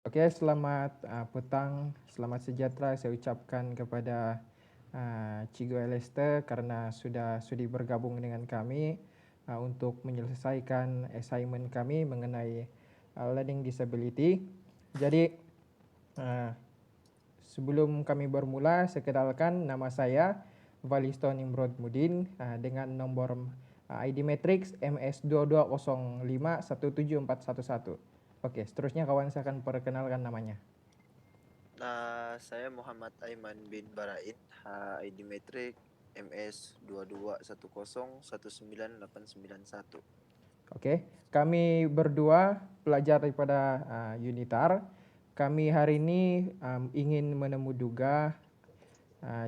Oke, selamat petang, selamat sejahtera saya ucapkan kepada Cigo Lester karena sudah sudi bergabung dengan kami untuk menyelesaikan assignment kami mengenai learning disability. Jadi, uh, sebelum kami bermula, saya kenalkan nama saya Valisto Nimrod Mudin dengan nomor ID Matrix MS2205174111. Oke, seterusnya kawan saya akan perkenalkan namanya. Saya Muhammad Aiman bin Barain, ID Matrix MS 2210198991. Oke, kami berdua pelajar daripada Unitar. Kami hari ini ingin menemu duga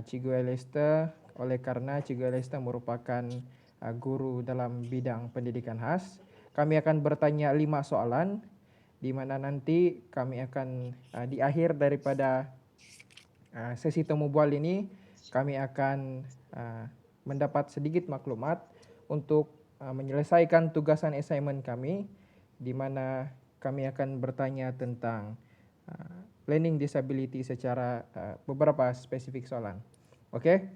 Cigo Lester oleh karena Cigo Lester merupakan guru dalam bidang pendidikan khas. Kami akan bertanya 5 soalan di mana nanti kami akan di akhir daripada sesi temu bual ini kami akan mendapat sedikit maklumat untuk menyelesaikan tugasan assignment kami di mana kami akan bertanya tentang learning disability secara beberapa spesifik soalan. Oke,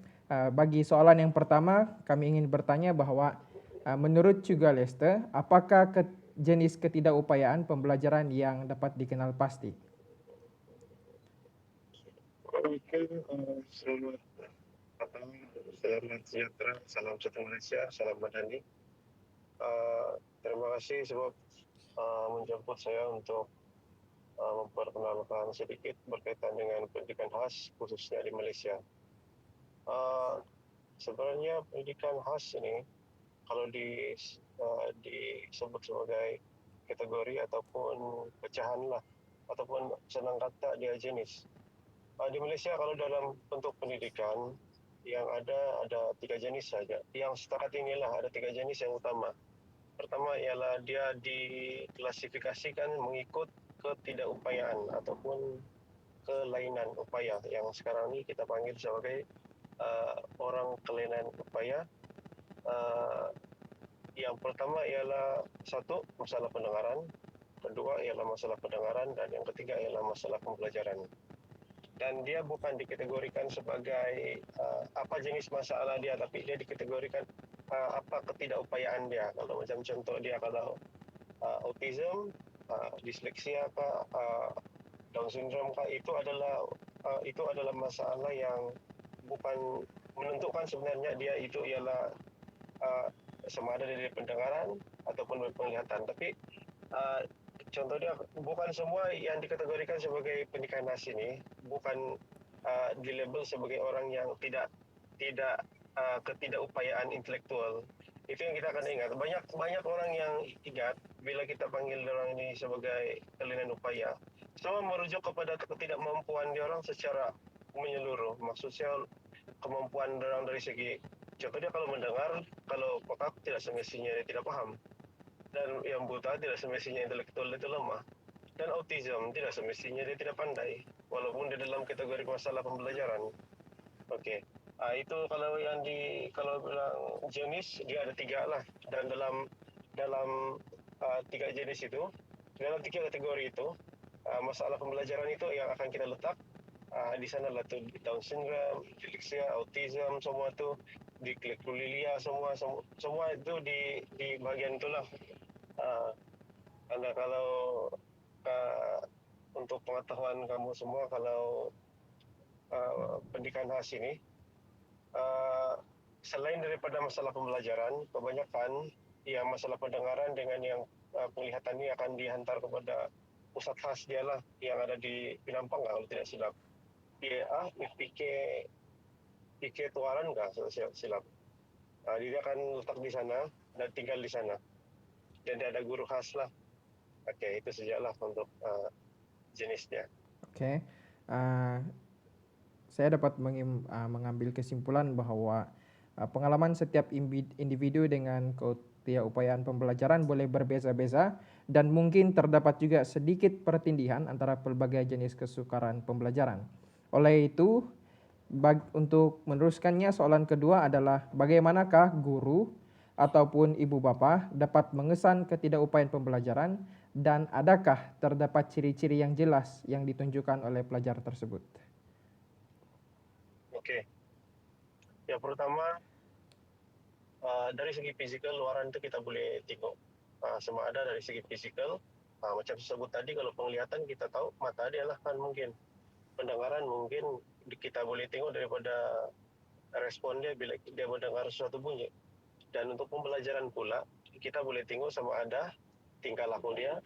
bagi soalan yang pertama kami ingin bertanya bahwa menurut Cigo Lester, apakah jenis ketidakupayaan pembelajaran yang dapat dikenal pasti? Oke, selamat petang, selamat sejahtera, salam satu Malaysia, salam Madani. Terima kasih sebab menjemput saya untuk memperkenalkan sedikit berkaitan dengan pendidikan khas khususnya di Malaysia. Sebenarnya pendidikan khas ini kalau disebut sebagai kategori ataupun pecahan lah, ataupun senang kata dia jenis. Di Malaysia kalau dalam bentuk pendidikan yang ada 3 jenis saja. Yang setakat inilah ada 3 jenis yang utama. Pertama ialah dia diklasifikasikan mengikut ketidakupayaan ataupun kelainan upaya yang sekarang ini kita panggil sebagai orang kelainan upaya. Yang pertama ialah satu, masalah pendengaran, kedua ialah masalah pendengaran, dan yang ketiga ialah masalah pembelajaran. Dan dia bukan dikategorikan sebagai apa jenis masalah dia, tapi dia dikategorikan apa ketidakupayaan dia. Kalau macam contoh dia kalau autism, disleksia Down syndrome itu adalah masalah yang bukan menentukan sebenarnya dia itu ialah sama ada dari pendengaran ataupun penglihatan, tapi contoh dia bukan semua yang dikategorikan sebagai pendidikan khas ini bukan dilabel sebagai orang yang tidak ketidakupayaan intelektual. Itu yang kita akan ingat. Banyak orang yang ingat bila kita panggil orang ini sebagai kelainan upaya, semua merujuk kepada ketidakmampuan dia orang secara menyeluruh. Maksudnya kemampuan orang dari segi, contoh dia kalau mendengar, kalau pekak tidak semestinya dia tidak paham, dan yang buta tidak semestinya intelektual itu lemah, dan autism tidak semestinya dia tidak pandai walaupun dia dalam kategori masalah pembelajaran. Oke. Itu kalau kalau bilang jenis dia ada 3 lah, dan dalam 3 jenis itu, dalam 3 kategori itu, masalah pembelajaran itu yang akan kita letak di sana lah tuh, Down syndrome, dyslexia, autism, semua tuh di klekulilia, semua itu di bagian itulah. Anda kalau untuk pengetahuan kamu semua, kalau pendidikan khas ini selain daripada masalah pembelajaran, kebanyakan yang masalah pendengaran dengan yang penglihatan ini akan dihantar kepada pusat khas dia lah yang ada di Penampang kalau tidak silap. PK Tuaran nggak silap. Dia akan letak di sana dan tinggal di sana. Dan dia ada guru khas lah. Oke, itu sajalah untuk jenisnya. Oke, saya dapat mengambil kesimpulan bahwa pengalaman setiap individu dengan ketidakupayaan pembelajaran boleh berbeza-beza dan mungkin terdapat juga sedikit pertindihan antara pelbagai jenis kesukaran pembelajaran. Oleh itu, untuk meneruskannya, soalan kedua adalah bagaimanakah guru ataupun ibu bapa dapat mengesan ketidakupayaan pembelajaran dan adakah terdapat ciri-ciri yang jelas yang ditunjukkan oleh pelajar tersebut? Oke. Yang pertama, dari segi fisikal luaran itu kita boleh tengok sama ada dari segi fisikal, macam sebut tadi, kalau penglihatan kita tahu mata dia lah kan, mungkin pendengaran mungkin kita boleh tengok daripada respon dia bila dia mendengar suatu bunyi. Dan untuk pembelajaran pula kita boleh tengok sama ada tingkah laku dia,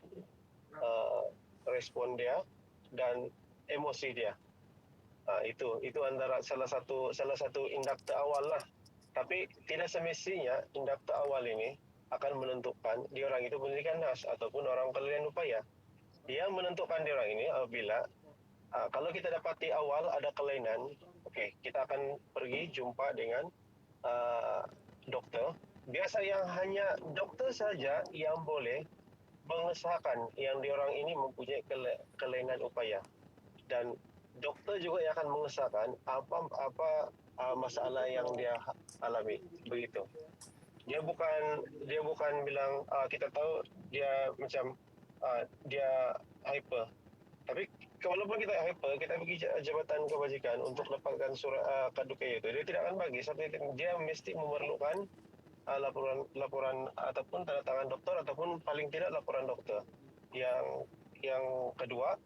respon dia, dan emosi dia. Itu antara salah satu indikator awal lah. Tapi tidak semestinya indikator awal ini akan menentukan dia orang itu pendidikan khas ataupun orang kelainan upaya. Dia menentukan dia orang ini apabila kalau kita dapati awal ada kelainan, okey, kita akan pergi jumpa dengan doktor. Biasa yang hanya doktor saja yang boleh mengesahkan yang dia orang ini mempunyai kelainan upaya, dan doktor juga yang akan mengesahkan apa masalah yang dia alami, begitu. Dia bukan bilang kita tahu dia macam dia hyper, tapi walaupun kita hyper, kita pergi Jabatan Kebajikan untuk dapatkan surat kad UKI itu, dia tidak akan bagi, sebab dia mesti memerlukan laporan ataupun tanda tangan doktor ataupun paling tidak laporan doktor. Yang kedua,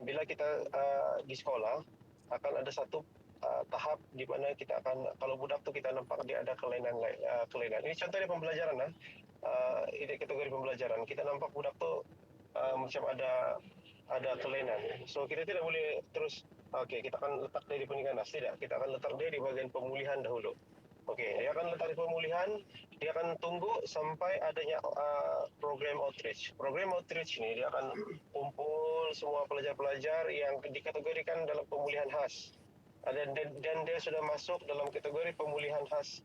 bila kita di sekolah akan ada satu tahap di mana kita akan, kalau budak tu kita nampak dia ada kelainan. Ini contoh dia pembelajaran lah. Ini kategori pembelajaran. Kita nampak budak tu macam ada kelainan. So kita tidak boleh terus kita akan letak dia di pendidikan khas. Tidak, kita akan letak dia di bahagian pemulihan dahulu. Dia akan letak di pemulihan, dia akan tunggu sampai adanya program outreach. Program outreach ni dia akan kumpul semua pelajar-pelajar yang dikategorikan dalam pemulihan khas. Dan dia sudah masuk dalam kategori pemulihan khas,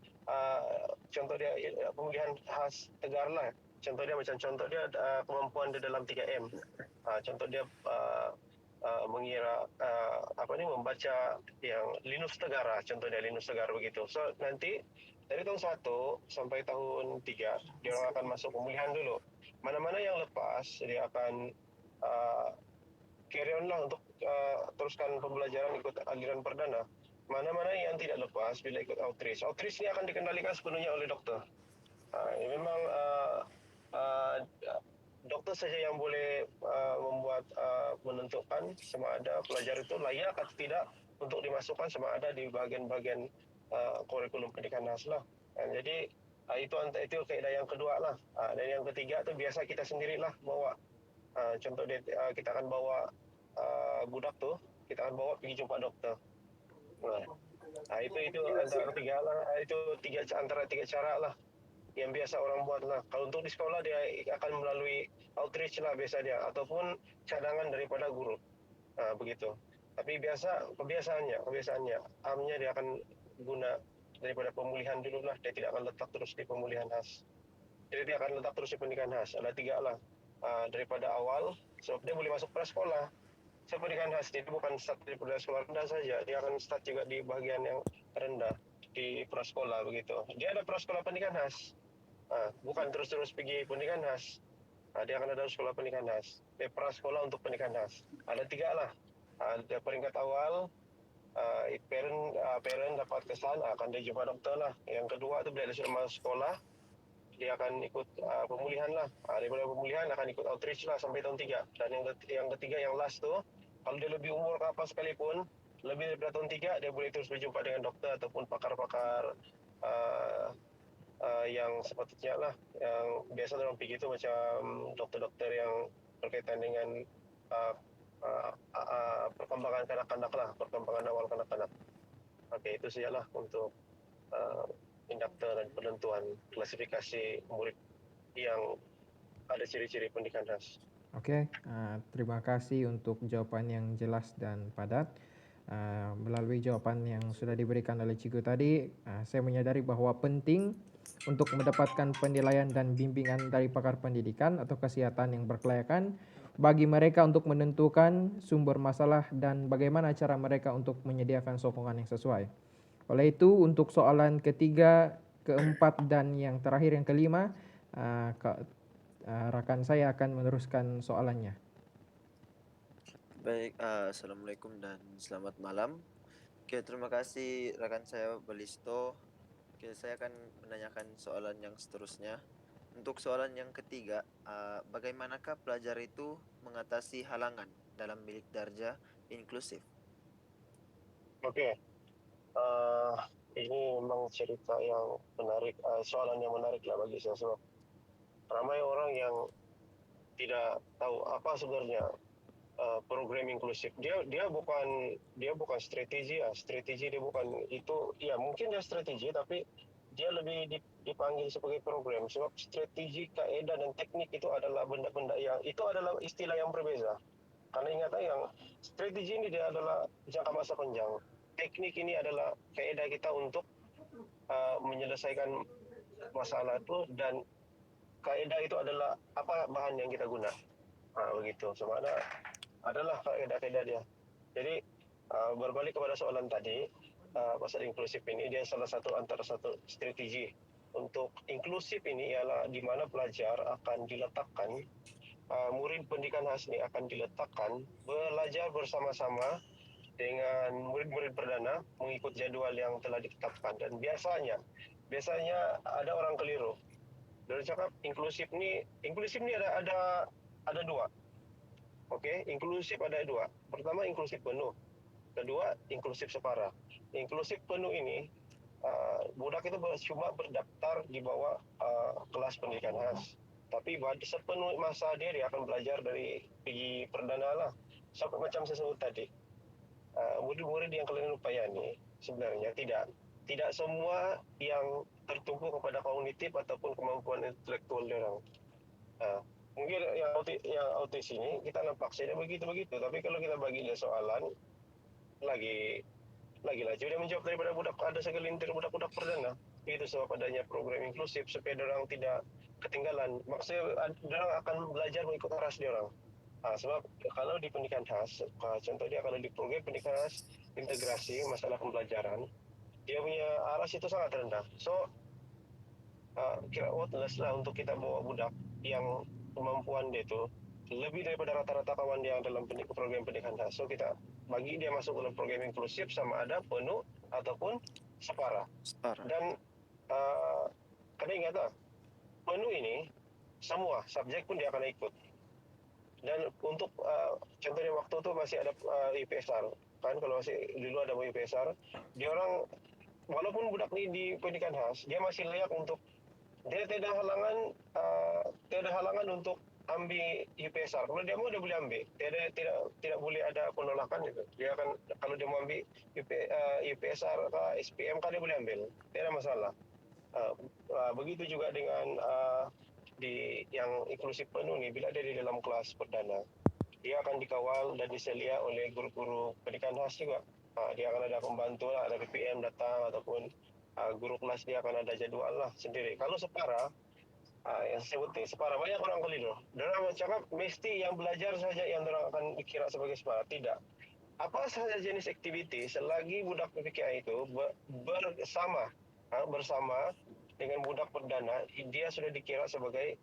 contoh dia pemulihan khas tegar lah. Contoh dia kemampuan dia dalam 3M. Contoh dia mengira membaca yang Linus Tegara, contoh dia Linus Tegara begitu. So nanti dari tahun 1 sampai tahun 3 dia orang akan masuk pemulihan dulu. Mana-mana yang lepas dia akan carry on lah untuk teruskan pembelajaran ikut aliran perdana. Mana-mana yang tidak lepas bila ikut outreach. Outreach ni akan dikendalikan sepenuhnya oleh doktor. Memang doktor saja yang boleh membuat menentukan sama ada pelajar itu layak atau tidak untuk dimasukkan sama ada di bahagian-bahagian kurikulum pendidikan khas lah. Jadi itu kaedah yang kedua lah. Dan yang ketiga tu biasa kita sendirilah bawa. Contoh dia kita akan bawa budak tu, kita akan bawa pergi jumpa doktor. Itu antara tiga lah. Itu antara tiga cara lah yang biasa orang buat lah. Kalau untuk di sekolah dia akan melalui outreach lah biasa dia, ataupun cadangan daripada guru, begitu. Tapi kebiasaannya amnya dia akan guna daripada pemulihan dulu lah. Dia tidak akan letak terus di pemulihan khas. Jadi dia akan letak terus di pendidikan khas. Ada tiga lah daripada awal, sebab dia boleh masuk prasekolah. So pendidikan khas dia bukan start daripada sekolah rendah saja, dia akan start juga di bahagian yang rendah di prasekolah begitu. Dia ada prasekolah pendidikan khas. Bukan terus-terus pergi pendidikan khas. Dia akan ada sekolah pendidikan khas. Dia prasekolah untuk pendidikan khas. Ada tiga lah. Ada peringkat awal, parent dapat kesan, akan dia jumpa doktor lah. Yang kedua tu bila dia sudah masuk sekolah, dia akan ikut pemulihan lah. Daripada pemulihan akan ikut outreach lah sampai tahun 3. Dan yang ketiga, yang last tu, kalau dia lebih umur ke apa sekalipun, lebih daripada tahun 3, dia boleh terus berjumpa dengan doktor ataupun pakar-pakar yang sepatutnya lah, yang biasa dalam pergi itu macam doktor-doktor yang berkaitan dengan perkembangan kanak-kanak lah, perkembangan awal kanak-kanak. Itu sajalah untuk indikator dan penentuan klasifikasi murid yang ada ciri-ciri pendidikan khas. Terima kasih untuk jawapan yang jelas dan padat. Melalui jawapan yang sudah diberikan oleh Cikgu tadi, saya menyadari bahwa penting untuk mendapatkan penilaian dan bimbingan dari pakar pendidikan atau kesehatan yang berkelayakan bagi mereka untuk menentukan sumber masalah dan bagaimana cara mereka untuk menyediakan sokongan yang sesuai. Oleh itu, untuk soalan ketiga, keempat, dan yang terakhir yang kelima, rekan saya akan meneruskan soalannya. Baik, assalamualaikum dan selamat malam. Oke, terima kasih rekan saya Balisto. Oke, saya akan menanyakan soalan yang seterusnya. Untuk soalan yang ketiga, bagaimanakah pelajar itu mengatasi halangan dalam bilik darjah inklusif? Oke, eh, ini memang cerita yang menarik, soalan yang menarik lah bagi saya sebab ramai orang yang tidak tahu apa sebenarnya program inklusif. Dia bukan strategi ya, strategi dia bukan itu. Ya mungkin dia strategi tapi dia lebih dipanggil sebagai program sebab strategi, kaidah dan teknik itu adalah benda-benda yang itu adalah istilah yang berbeza. Karena ingat yang strategi ini dia adalah jangka masa panjang. Teknik ini adalah kaidah kita untuk menyelesaikan masalah itu, dan kaidah itu adalah apa bahan yang kita guna. Begitu. Sebenarnya adalah kaidah-kaidah dia. Jadi berbalik kepada soalan tadi, pasal inklusif ini dia salah satu antara satu strategi untuk inklusif ini ialah di mana pelajar akan diletakkan, murid pendidikan khas ini akan diletakkan belajar bersama-sama dengan murid-murid perdana mengikut jadual yang telah ditetapkan. Dan biasanya ada orang keliru. Dari cakap inklusif ini ada dua. Oke, inklusif ada dua. Pertama inklusif penuh, kedua inklusif separa. Inklusif penuh ini budak itu cuma berdaftar di bawah kelas pendidikan khas. Tapi sepenuh masa dia akan belajar dari PG perdana lah. Sampai macam saya sebut tadi. Murid-murid yang kalian upayani sebenarnya tidak semua yang tertumpu kepada kognitif ataupun kemampuan intelektual orang. Mungkin yang autis ini kita nampak saja begitu, tapi kalau kita bagi dia soalan lagi laju dia menjawab daripada budak, ada segelintir budak-budak perdana. Itu sebab adanya program inklusif supaya orang tidak ketinggalan. Maksudnya orang akan belajar mengikut aras dia orang. Sebab kalau di pendidikan khas, contoh dia kalau di program pendidikan khas integrasi masalah pembelajaran, dia punya aras itu sangat rendah. So kira worthless lah untuk kita bawa budak yang kemampuan dia itu lebih daripada rata-rata kawan dia dalam program pendidikan khas. So kita bagi dia masuk dalam program inklusif sama ada penuh ataupun separa. Separa. Dan kena ingat lah, penuh ini semua subjek pun dia akan ikut. Dan untuk contohnya waktu itu masih ada IPSR kan, kalau masih dulu ada IPSR, dia orang walaupun budak ini di pendidikan khas, dia masih layak untuk, dia tidak halangan untuk ambil IPSR. Kalau dia mau dia boleh ambil, tidak boleh ada penolakan gitu. Dia akan, kalau dia mau ambil IPSR SPM kan dia boleh ambil, tidak masalah. Begitu juga dengan di yang inklusif penuh nih, bila dia di dalam kelas perdana, dia akan dikawal dan diselia oleh guru-guru pendidikan khas juga. Dia akan ada pembantu lah, ada PPM datang ataupun guru kelas dia akan ada jadwal lah sendiri. Kalau separa, yang saya sebut separa, banyak orang keliru. Orang cakap mesti yang belajar saja yang orang akan dikira sebagai separa. Tidak. Apa saja jenis aktiviti selagi budak PPKI itu bersama dengan budak perdana, dia sudah dikira sebagai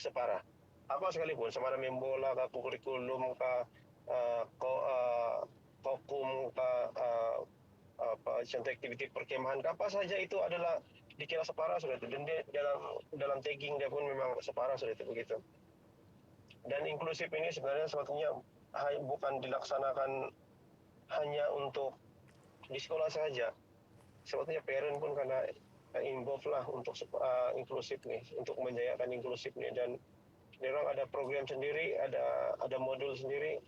separa. Apa sekalipun, sama ada main bola, kurikulum, kokum, contoh aktiviti perkemahan, apa saja itu adalah dikira separa sudah itu. Dan dia dalam tagging dia pun memang separa sudah itu begitu. Dan inklusif ini sebenarnya sebetulnya bukan dilaksanakan hanya untuk di sekolah saja. Sebetulnya parent pun karena involved lah untuk inklusif nih, untuk menjayakan inklusif nih. Dan orang ada program sendiri, ada modul sendiri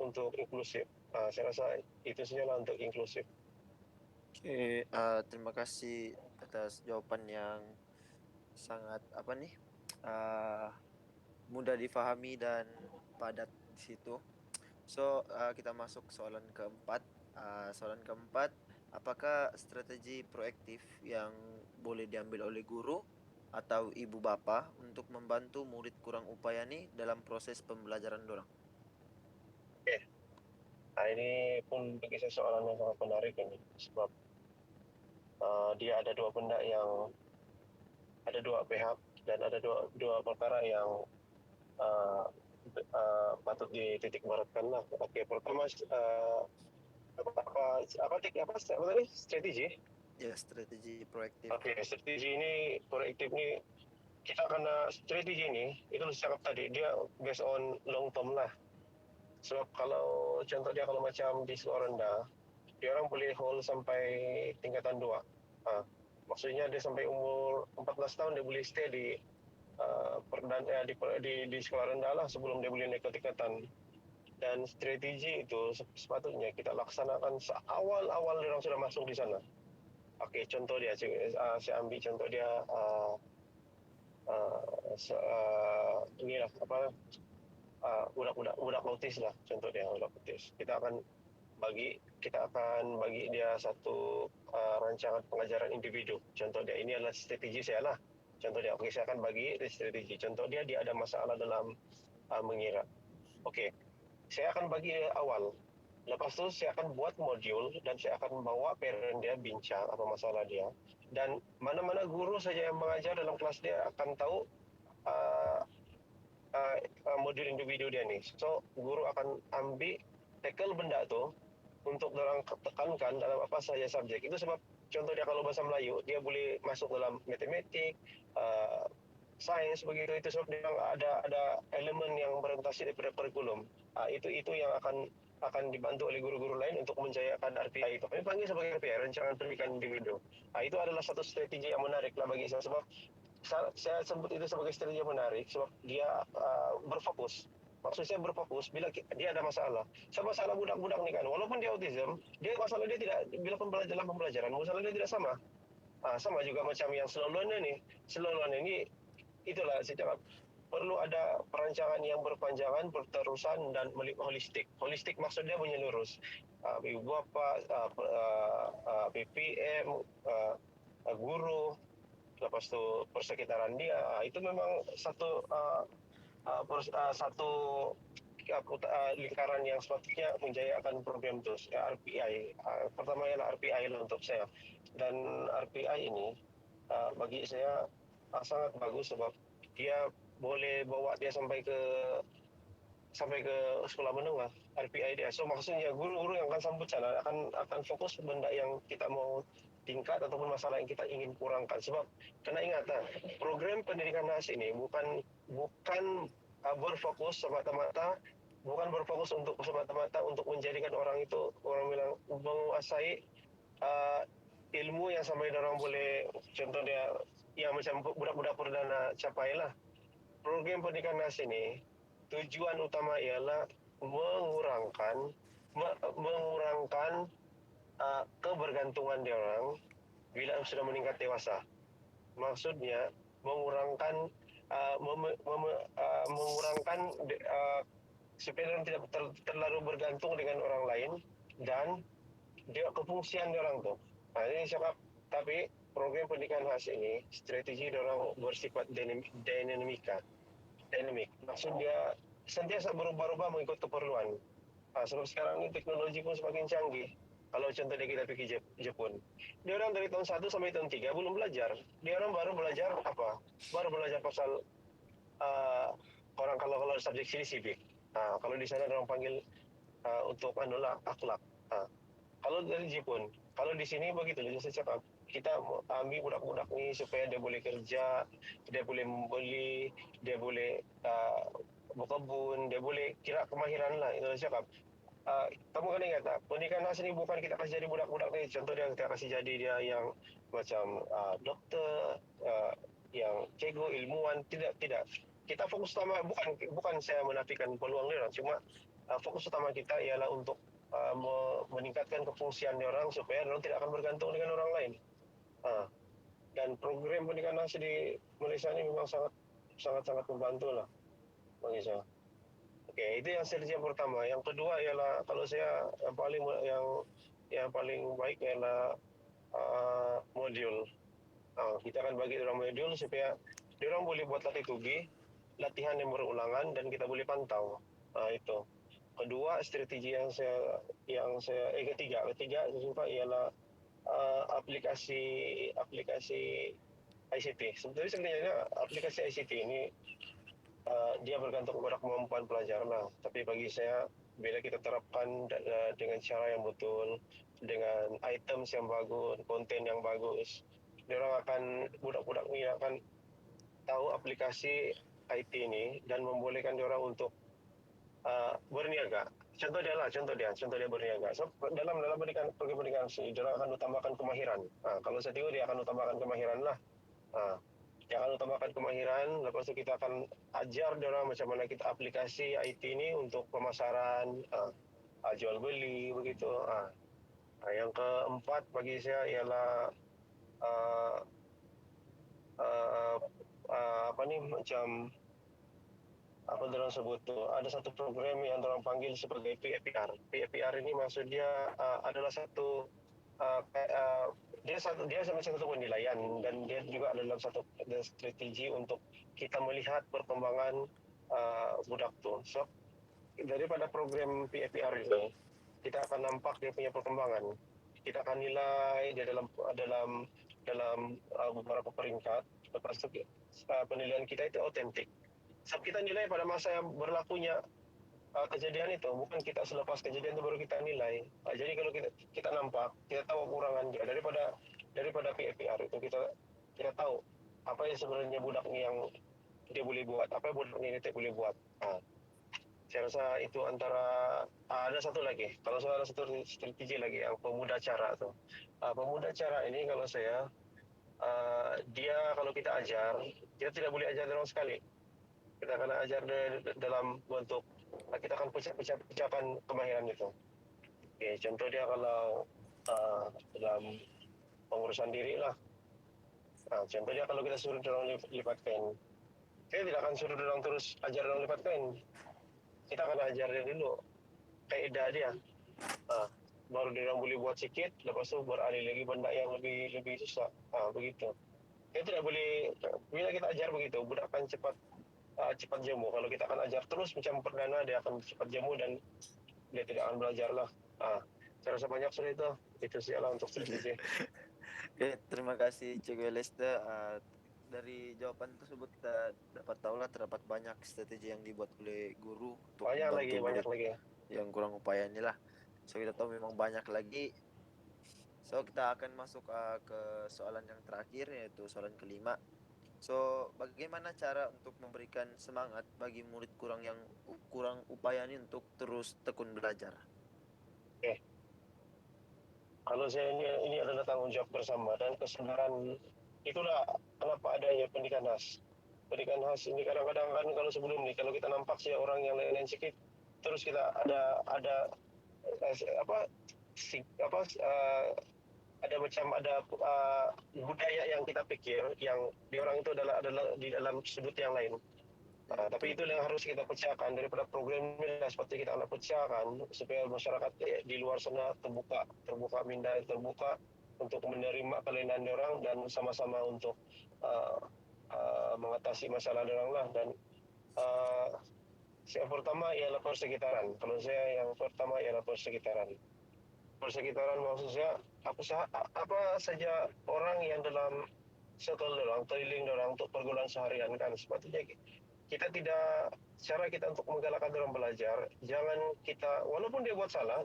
untuk inklusif. Saya rasa itu saja lah untuk inklusif. Oke, terima kasih atas jawaban yang sangat mudah difahami dan padat di situ. So kita masuk soalan keempat. Soalan keempat, apakah strategi proaktif yang boleh diambil oleh guru atau ibu bapa untuk membantu murid kurang upayani dalam proses pembelajaran dorang? Oke. Ini pun bagi saya soalan yang sangat menarik ini, sebab dia ada dua pihak dan ada dua perkara yang patut dititik beratkan lah. Oke, pertama strategi. Ya, strategi proaktif. Oke, strategi ini proaktif ini kita kena strategi ini itu cakap tadi dia based on long term lah. Sebab kalau contoh dia kalau macam di sekolah rendah, dia orang boleh hold sampai tingkatan 2. Maksudnya dia sampai umur 14 tahun dia boleh stay di di sekolah rendah lah sebelum dia boleh naik ke tingkatan. Dan strategi itu sepatutnya kita laksanakan seawal-awal dia orang sudah masuk di sana. Oke, contoh dia, saya ambil contoh dia inilah apa budak autis lah, contoh dia budak autis. Kita akan bagi dia satu rancangan pengajaran individu. Contoh dia, ini adalah strategi saya lah. Contoh dia, oke, saya akan bagi strategi. Contoh dia ada masalah dalam mengira. Oke, saya akan bagi awal. Lepas tu saya akan buat modul dan saya akan bawa parent dia bincang apa masalah dia. Dan mana-mana guru saja yang mengajar dalam kelas dia akan tahu modul individu dia ni. So, guru akan ambil tackle benda tu untuk orang tekankan dalam apa saja subjek. Itu sebab contoh dia kalau bahasa Melayu, dia boleh masuk dalam matematik, sains begitu. Itu sebab dia ada elemen yang berorientasi daripada kurikulum. Itu yang akan dibantu oleh guru-guru lain untuk menjayakan RPI itu. Kami panggil sebagai RPI, Rancangan Pendidikan Individu. Itu adalah satu strategi yang menarik lah bagi saya sebab saya sebut itu sebagai strategi yang menarik sebab dia berfokus. Maksud saya berfokus bila dia ada masalah. Sama masalah budak-budak ni kan, walaupun dia autism, masalah dia tidak bila dalam pembelajaran, masalah dia tidak sama. Sama juga macam yang slow learner ni. Slow learner ni itulah saya cakap perlu ada perancangan yang berpanjangan, berterusan dan holistik. Holistik maksudnya menyeluruh. Ibu bapa, PPM, guru, lepas tu persekitaran dia, itu memang satu lingkaran yang sepatutnya menjayakan program itu. RPI pertama ialah RPI lah untuk saya, dan RPI ini bagi saya sangat bagus sebab dia boleh bawa dia sampai ke sekolah menengah RPI dia. So maksudnya guru-guru yang akan sambut sana akan fokus benda yang kita mau tingkat ataupun masalah yang kita ingin kurangkan. Sebab kena ingat program pendidikan khas ini bukan berfokus semata-mata untuk menjadikan orang itu bilang menguasai ilmu yang sampai orang boleh, contoh dia yang macam budak-budak perdana capai lah. Program pendidikan khas ini tujuan utama ialah mengurangkan kebergantungan dia orang bila sudah meningkat dewasa. Maksudnya mengurangkan supaya orang tidak terlalu bergantung dengan orang lain dan dia kefungsian dia orang tu. Ini cakap, tapi program pendidikan khas ini strategi dia orang bersifat dinamik. Maksud dia sentiasa berubah-ubah mengikut keperluan. Sebab sekarang ini teknologi pun semakin canggih. Kalau contoh dia kita pergi Jepun, dia orang dari tahun 1 sampai tahun 3 belum belajar. Dia orang baru belajar apa? Baru belajar pasal orang kalau subjek sini civic. Kalau di sana orang panggil untuk akhlak. Kalau dari Jepun, kalau di sini begitu. Jadi saya cakap kita ambil budak-budak ni supaya dia boleh kerja, dia boleh membeli, dia boleh berkebun, dia boleh kira kemahiran lah. Itu saya cakap. Kamu kena ingat tak, pendidikan khas ni bukan kita kasih jadi budak-budak ni. Contoh dia kita kasih jadi dia yang macam doktor, yang cikgu, ilmuwan. Tidak. Kita fokus utama bukan saya menafikan peluang dia orang, cuma fokus utama kita ialah untuk meningkatkan kefungsian dia orang supaya dia orang tidak akan bergantung dengan orang lain. Dan program pendidikan khas di Malaysia ni memang sangat membantu lah bagi saya. Okey, itu yang strategi yang pertama. Yang kedua ialah kalau saya yang paling baik ialah modul. Kita akan bagi orang modul supaya orang boleh buat latih tubi, latihan yang berulangan dan kita boleh pantau. Itu. Kedua strategi ketiga saya suka ialah aplikasi ICT. Sebetulnya sebenarnya aplikasi ICT ini dia bergantung kepada kemampuan pelajar lah. Tapi bagi saya bila kita terapkan dengan cara yang betul, dengan items yang bagus, konten yang bagus, budak-budak ini akan tahu aplikasi IT ini dan membolehkan orang untuk berniaga. Contoh dia berniaga. So, dalam program pendidikan sini, dia akan utamakan kemahiran. Kalau saya tengok dia akan utamakan kemahiran lah. Dia akan utamakan kemahiran, lepas itu kita akan ajar dia orang macam mana kita aplikasi IT ini untuk pemasaran, jual beli begitu. Yang keempat bagi saya ialah macam apa orang sebut tu, ada satu program yang orang panggil sebagai PAPR. PAPR ini maksud dia adalah satu dia macam satu penilaian dan dia juga dalam satu strategi untuk kita melihat perkembangan budak tu. So daripada program PAPR ini kita akan nampak dia punya perkembangan. Kita akan nilai dia dalam beberapa peringkat. Lepas itu penilaian kita itu autentik. Sebab kita nilai pada masa yang berlakunya kejadian itu, bukan kita selepas kejadian itu baru kita nilai. Jadi kalau kita nampak, kita tahu kekurangan dia daripada PAPR itu kita tahu apa yang sebenarnya budak ni yang dia boleh buat, apa yang budak ni tidak boleh buat. Saya rasa itu antara ada satu lagi. Kalau saya ada satu strategi lagi yang pemuda cara tu. Pemuda cara ini kalau saya dia kalau kita ajar, kita tidak boleh ajar dalam sekali. Kita akan ajar dalam bentuk kita akan pecahkan kemahiran itu. Okay, contoh dia kalau dalam pengurusan diri lah. Contoh dia kalau kita suruh orang lipat kain, saya tidak akan suruh orang terus ajar orang lipat kain. Kita akan ajar dia dulu kaedah dia. Baru dia orang boleh buat sikit, lepas tu beralih lagi benda yang lebih susah. Begitu. Kita tidak boleh bila kita ajar begitu, budak akan cepat jemu. Kalau kita akan ajar terus macam perdana, dia akan cepat jemu dan dia tidak akan belajar lah. Saya rasa banyak sudah itu sih lah untuk strategi. Oke, terima kasih Cikgu Lester. Dari jawaban tersebut kita dapat tahu lah terdapat banyak strategi yang dibuat oleh guru untuk banyak membantu lagi yang kurang upaya ini lah. So kita tahu memang banyak lagi. So kita akan masuk ke soalan yang terakhir, yaitu soalan kelima. So bagaimana cara untuk memberikan semangat bagi murid yang kurang upaya ini untuk terus tekun belajar? Kalau saya ini adalah tanggung jawab bersama dan kesadaran, itulah kenapa adanya pendidikan khas. Pendidikan khas ini kadang-kadang kan kalau sebelum ni kalau kita nampak sih orang yang lain-lain sikit, terus kita ada budaya yang kita pikir yang di orang itu adalah di dalam sudut yang lain. Tapi itu yang harus kita pecahkan daripada program ini, seperti kita nak pecahkan supaya masyarakat di luar sana terbuka minda, terbuka untuk menerima kelainan orang dan sama-sama untuk mengatasi masalah orang lah. Dan yang pertama ialah persekitaran. Kalau saya yang pertama ialah persekitaran. Persekitaran maksud saya apa saja orang yang dalam circle orang, keliling orang untuk pergaulan seharian kan. Sepatutnya kita tidak, cara kita untuk menggalakkan orang belajar, jangan kita, walaupun dia buat salah,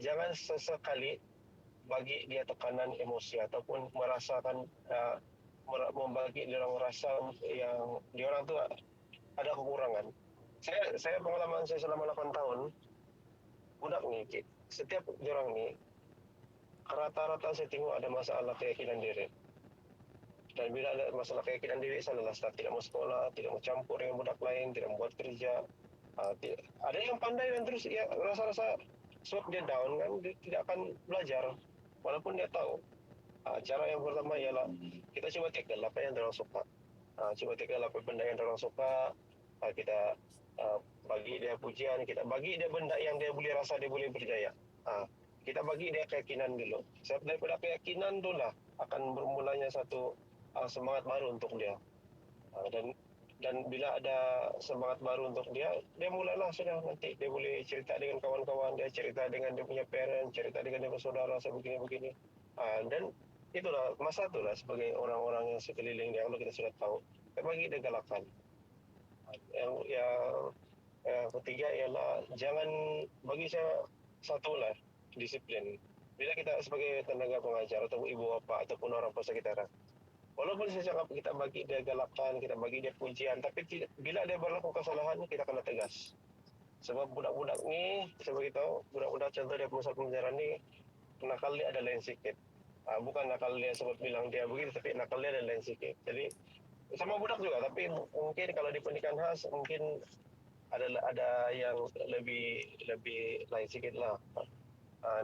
jangan sesekali bagi dia tekanan emosi ataupun merasakan membagi dia orang rasa yang dia orang tu ada kekurangan. Saya pengalaman saya selama 8 tahun, budak ni, setiap dia orang ni, rata-rata saya tengok ada masalah keyakinan diri. Dan bila ada masalah keyakinan diri, salah start tidak mau sekolah, tidak mau campur dengan budak lain, tidak mau buat kerja. Ada yang pandai dan terus ya rasa-rasa sebab dia down kan, dia tidak akan belajar walaupun dia tahu. Cara yang pertama ialah kita coba tackle apa yang orang suka. Coba tackle apa benda yang orang suka. Kita bagi dia pujian, kita bagi dia benda yang dia boleh rasa dia boleh berjaya. Kita bagi dia keyakinan dulu. Sebab daripada keyakinan itulah akan bermulanya satu semangat baru untuk dia. Dan bila ada semangat baru untuk dia mulalah sudah, nanti dia boleh cerita dengan kawan-kawan dia, cerita dengan dia punya parent, cerita dengan dia bersaudara sebegini-begini. Dan itulah masa itulah sebagai orang-orang yang sekeliling dia, kalau kita sudah tahu, kita bagi dia galakan. Yang ketiga ialah jangan, bagi saya satu lah, disiplin. Bila kita sebagai tenaga pengajar atau ibu bapa ataupun orang pesekitaran, walaupun saya cakap kita bagi dia galakan, kita bagi dia pujian, tapi bila dia berlaku kesalahan kita kena tegas. Sebab budak-budak ni, saya beritahu, budak-budak contoh dia pusat pembelajaran ni, nakal dia ada lain sikit. Bukan nakal dia sebab bilang dia begitu, tapi nakal dia ada lain sikit. Jadi sama budak juga, tapi mungkin kalau di pendidikan khas mungkin ada yang lebih lain sikit lah.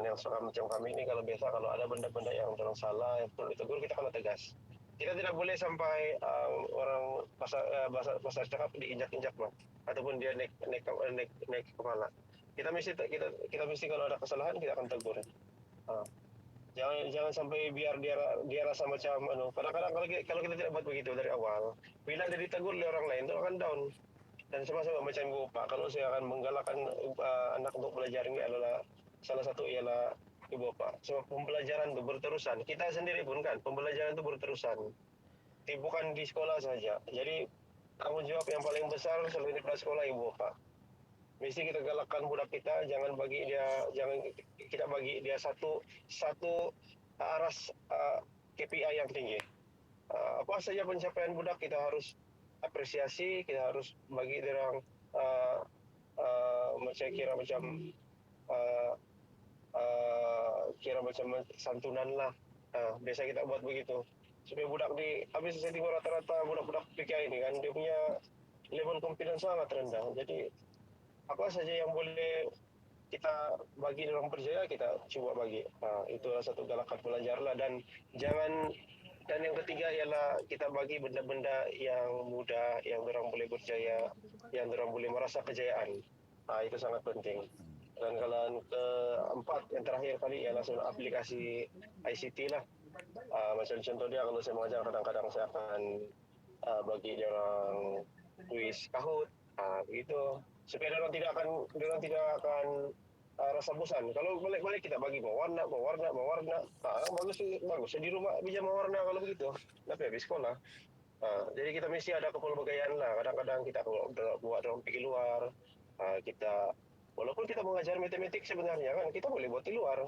Yang suka macam kami ini, kalau biasa kalau ada benda-benda yang orang salah yang perlu ditegur, kita kena tegas. Kita tidak boleh sampai orang pasar cakap diinjak-injak lah, ataupun dia naik kepala. Kita mesti kalau ada kesalahan kita akan tegur. Jangan sampai biar dia rasa macam kadang-kadang kalau kita tidak buat begitu dari awal, bila dia ditegur oleh orang lain itu akan down. Dan sama-sama macam ibu bapak, kalau saya akan menggalakkan anak untuk belajar ini adalah salah satu ialah ibu bapak. Sebab pembelajaran itu berterusan. Kita sendiri pun kan, pembelajaran itu berterusan. Bukan di sekolah saja. Jadi tanggung jawab yang paling besar selain daripada sekolah ibu bapak. Mesti kita galakkan budak kita, jangan kita bagi dia satu aras KPI yang tinggi. Apa saja pencapaian budak kita harus apresiasi, kita harus bagi dia orang kira macam santunan lah. Biasa kita buat begitu. Supaya budak habis saya tengok rata-rata budak-budak PKI ini kan, dia punya level confidence sangat rendah. Jadi apa saja yang boleh kita bagi dalam perjaya, kita coba bagi. Itulah satu galakan belajar lah. Dan yang ketiga ialah kita bagi benda-benda yang mudah, yang orang boleh berjaya, yang orang boleh merasa kejayaan. Itu sangat penting. Dan kalau keempat, yang terakhir kali ialah soal aplikasi ICT lah. Macam contoh dia, kalau saya mengajar kadang-kadang saya akan bagi dia orang kuis Kahoot, begitu. Supaya orang tidak akan rasa bosan. Kalau balik-balik kita bagi mewarna. Bagus. Di rumah bisa mewarna kalau begitu. Tapi habis sekolah. Jadi kita mesti ada kepelbagaian lah. Kadang-kadang kita buat orang pergi luar. Kita walaupun kita mengajar matematik sebenarnya kan, kita boleh buat di luar.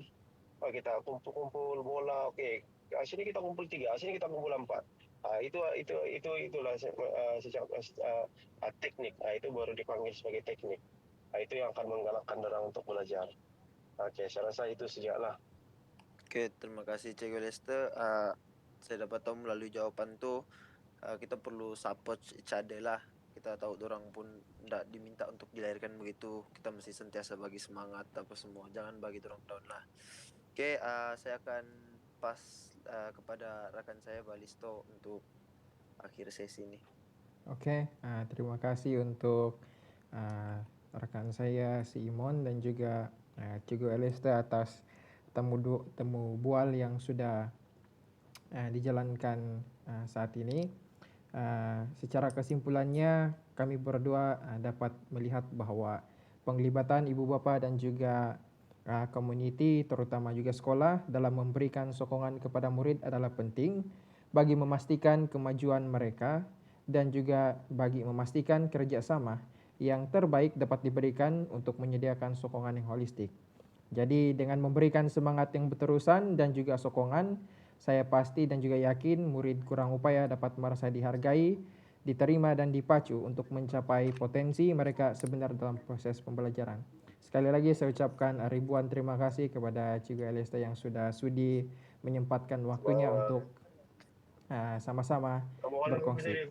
Kita kumpul bola. Okey. Sini kita kumpul 3, sini kita kumpul 4. Itulah teknik. Itu baru dipanggil sebagai teknik. Itu yang akan menggalakkan orang untuk belajar. Okey, saya rasa itu sajalah. Oke, terima kasih Cikgu Lester. Saya dapat tahu melalui jawaban tu kita perlu support each other lah. Kita tahu orang pun tidak diminta untuk dilahirkan begitu. Kita mesti sentiasa bagi semangat apa semua. Jangan bagi orang down lah. Oke, saya akan pas kepada rakan saya Balisto untuk akhir sesi ini. Oke, terima kasih untuk rekan saya si Imon dan juga Cikgu Elista atas temu bual yang sudah dijalankan saat ini. Secara kesimpulannya, kami berdua dapat melihat bahawa penglibatan ibu bapa dan juga komuniti, terutama juga sekolah, dalam memberikan sokongan kepada murid adalah penting bagi memastikan kemajuan mereka dan juga bagi memastikan kerjasama yang terbaik dapat diberikan untuk menyediakan sokongan yang holistik. Jadi dengan memberikan semangat yang berterusan dan juga sokongan, saya pasti dan juga yakin murid kurang upaya dapat merasa dihargai, diterima dan dipacu untuk mencapai potensi mereka sebenar dalam proses pembelajaran. Sekali lagi saya ucapkan ribuan terima kasih kepada Cikgu Elista yang sudah sudi menyempatkan waktunya untuk sama-sama berkongsi.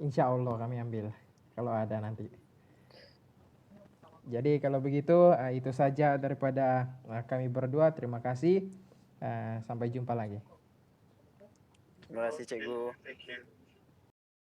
Insya Allah kami ambil kalau ada nanti. Jadi kalau begitu itu saja daripada kami berdua. Terima kasih. Sampai jumpa lagi. Terima kasih Cikgu.